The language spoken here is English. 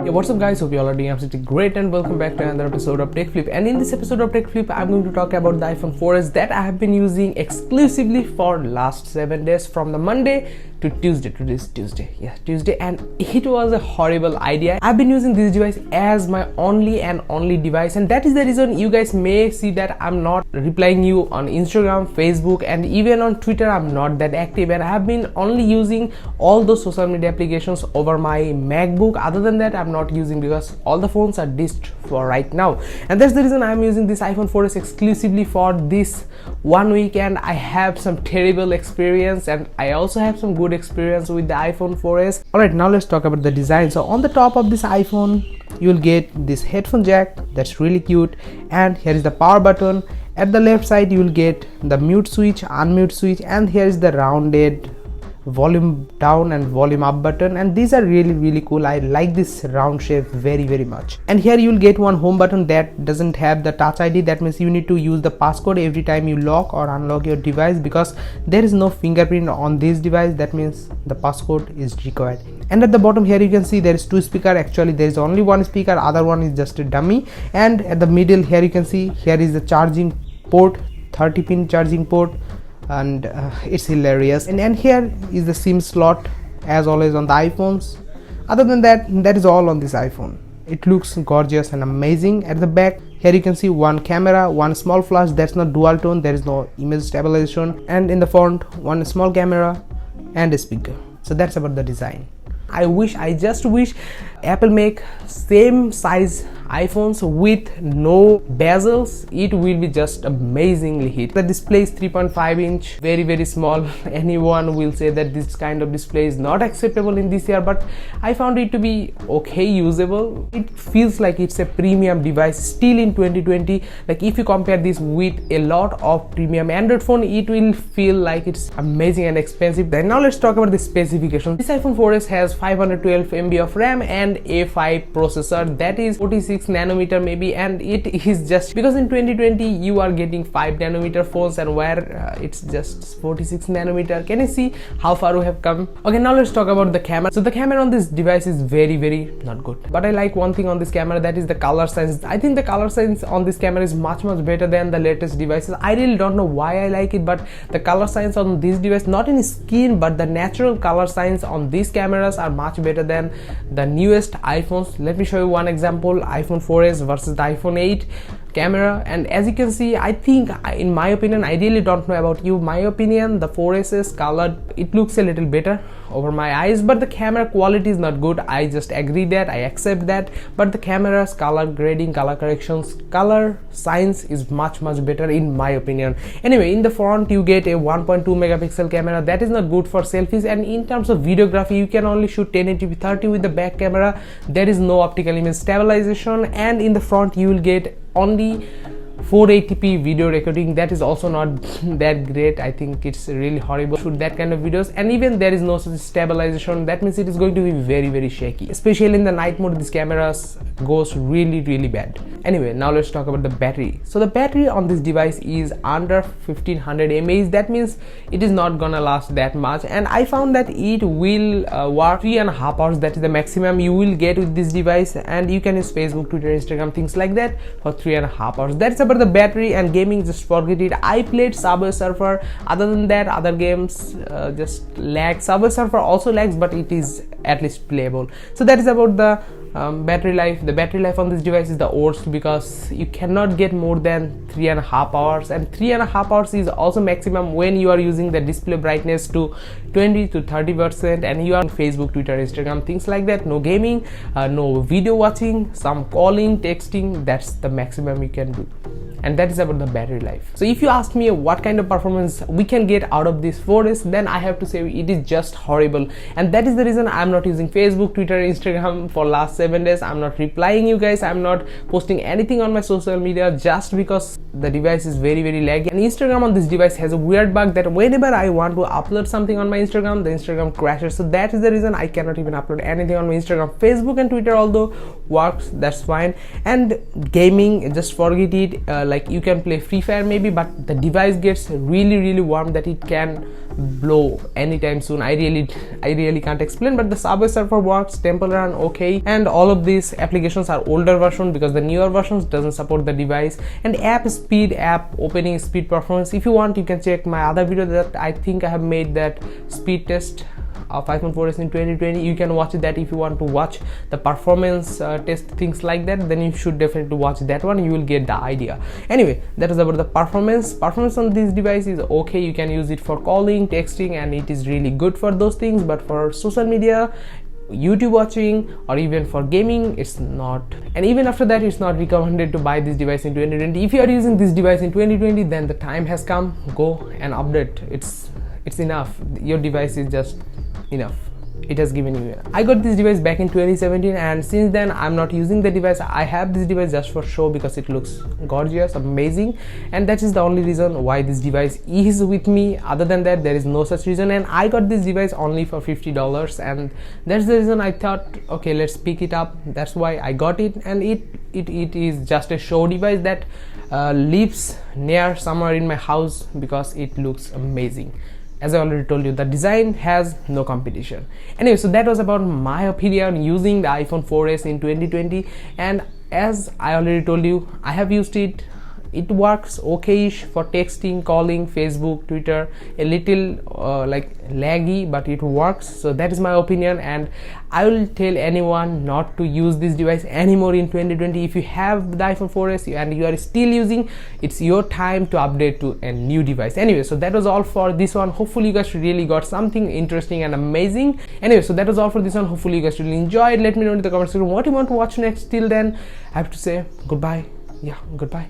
Hey, what's up guys, hope you all are doing absolutely great and welcome back to another episode of Tech Flip. And in this episode of Tech Flip, I'm going to talk about the iPhone 4S that I have been using exclusively for last 7 days, from the Monday to Tuesday. Today's Tuesday, and it was a horrible idea. I've been using this device as my only device, and that is the reason you guys may see that I'm not replying you on Instagram, Facebook, and even on Twitter. I'm not that active, and I have been only using all those social media applications over my MacBook. Other than that, I'm not using because all the phones are ditched for right now, and that's the reason I'm using this iPhone 4S exclusively for this 1 week. And I have some terrible experience, and I also have some good experience with the iPhone 4S. Alright, now let's talk about the design. So on the top of this iPhone, you'll get this headphone jack that's really cute, and here is the power button. At the left side, you will get the mute switch, unmute switch, and here is the rounded volume down and volume up button, and these are really cool. I like this round shape very much. And here you will get one home button that doesn't have the touch ID. That means you need to use the passcode every time you lock or unlock your device, because there is no fingerprint on this device. That means the passcode is required. And at the bottom here you can see there is two speakers. Actually there is only one speaker, other one is just a dummy. And at the middle here you can see here is the charging port, 30-pin charging port, and it's hilarious. And here is the SIM slot, as always on the iPhones. Other than that, that is all on this iPhone. It looks gorgeous and amazing. At the back here you can see one camera, one small flash that's not dual tone, there is no image stabilization, and in the front one small camera and a speaker. So that's about the design. I just wish Apple make same size iPhones with no bezels. It will be just amazingly hit. The display is 3.5 inch, very small. Anyone will say that this kind of display is not acceptable in this year, but I found it to be okay, usable. It feels like it's a premium device still in 2020. Like if you compare this with a lot of premium Android phone, it will feel like it's amazing and expensive. Then now let's talk about the specifications. This iPhone 4S has 512 MB of RAM and A5 processor, that is 46 nanometer maybe, and it is just because in 2020 you are getting 5 nanometer phones, and where it's just 46 nanometer. Can you see how far we have come? Okay, now let's talk about the camera. So the camera on this device is very not good, but I like one thing on this camera, that is the color science. I think the color science on this camera is much better than the latest devices. I really don't know why I like it, but the color science on this device, not in skin but the natural color science on these cameras are much better than the newest iPhones. Let me show you one example. iPhone 4S versus the iPhone 8 camera, and as you can see, I think, in my opinion, I really don't know about you, my opinion, the 4S colored, it looks a little better over my eyes, but the camera quality is not good. I just agree that, I accept that, but the camera's color grading, color corrections, color science is much better in my opinion. Anyway, in the front you get a 1.2 megapixel camera that is not good for selfies, and in terms of videography you can only shoot 1080p 30 with the back camera. There is no optical image stabilization, and in the front you will get only 480p video recording. That is also not that great. I think it's really horrible to shoot that kind of videos, and even there is no such stabilization. That means it is going to be very shaky, especially in the night mode. This camera goes really bad. Anyway, now let's talk about the battery. So the battery on this device is under 1500 mAh. That means it is not gonna last that much, and I found that it will work 3.5 hours. That is the maximum you will get with this device, and you can use Facebook, Twitter, Instagram, things like that for 3.5 hours. That's about the battery. And gaming, just forget it. I played Subway Surfer. Other than that, other games just lag. Subway Surfer also lags, but it is at least playable. So that is about the battery life. The battery life on this device is the worst, because you cannot get more than 3.5 hours, and 3.5 hours is also maximum when you are using the display brightness to 20 to 30%, and you are on Facebook, Twitter, Instagram, things like that. No gaming, no video watching, some calling, texting. That's the maximum you can do, and that is about the battery life. So if you ask me what kind of performance we can get out of this 4S, then I have to say it is just horrible, and that is the reason I'm not using Facebook, Twitter, Instagram for last 7 days. I'm not replying you guys, I'm not posting anything on my social media, just because the device is very laggy. And Instagram on this device has a weird bug that whenever I want to upload something on my Instagram, the Instagram crashes. So that is the reason I cannot even upload anything on my Instagram. Facebook and Twitter, although works, that's fine. And gaming, just forget it. Like you can play Free Fire maybe, but the device gets really warm that it can blow anytime soon. I really can't explain, but the Subway Surfer works, Temple Run okay, and all of these applications are older version because the newer versions doesn't support the device. And app speed, app opening speed, performance, if you want you can check my other video that I think I have made, that speed test of iPhone 4S in 2020. You can watch that if you want to watch the performance test, things like that. Then you should definitely watch that one, you will get the idea. Anyway, that is about the performance on this device is okay. You can use it for calling, texting, and it is really good for those things, but for social media, YouTube watching, or even for gaming, it's not. And even after that, it's not recommended to buy this device in 2020. If you are using this device in 2020, then the time has come, go and update. It's enough. Your device is just enough. It has given you. I got this device back in 2017, and since then I'm not using the device. I have this device just for show because it looks gorgeous, amazing, and that is the only reason why this device is with me. Other than that, there is no such reason. And I got this device only for $50, and that's the reason I thought, okay, let's pick it up. That's why I got it. And it is just a show device that lives near somewhere in my house because it looks amazing. As I already told you, the design has no competition. Anyway, so that was about my opinion using the iPhone 4S in 2020. And as I already told you, I have used it. It works okay-ish for texting, calling, Facebook, Twitter, a little like laggy, but it works. So that is my opinion, and I will tell anyone not to use this device anymore in 2020. If you have the iPhone 4S and you are still using, it's your time to update to a new device. Anyway, so that was all for this one. Hopefully you guys really got something interesting and amazing. Anyway, so that was all for this one. Hopefully you guys really enjoyed. Let me know in the comment section what you want to watch next. Till then, I have to say goodbye. Yeah, goodbye.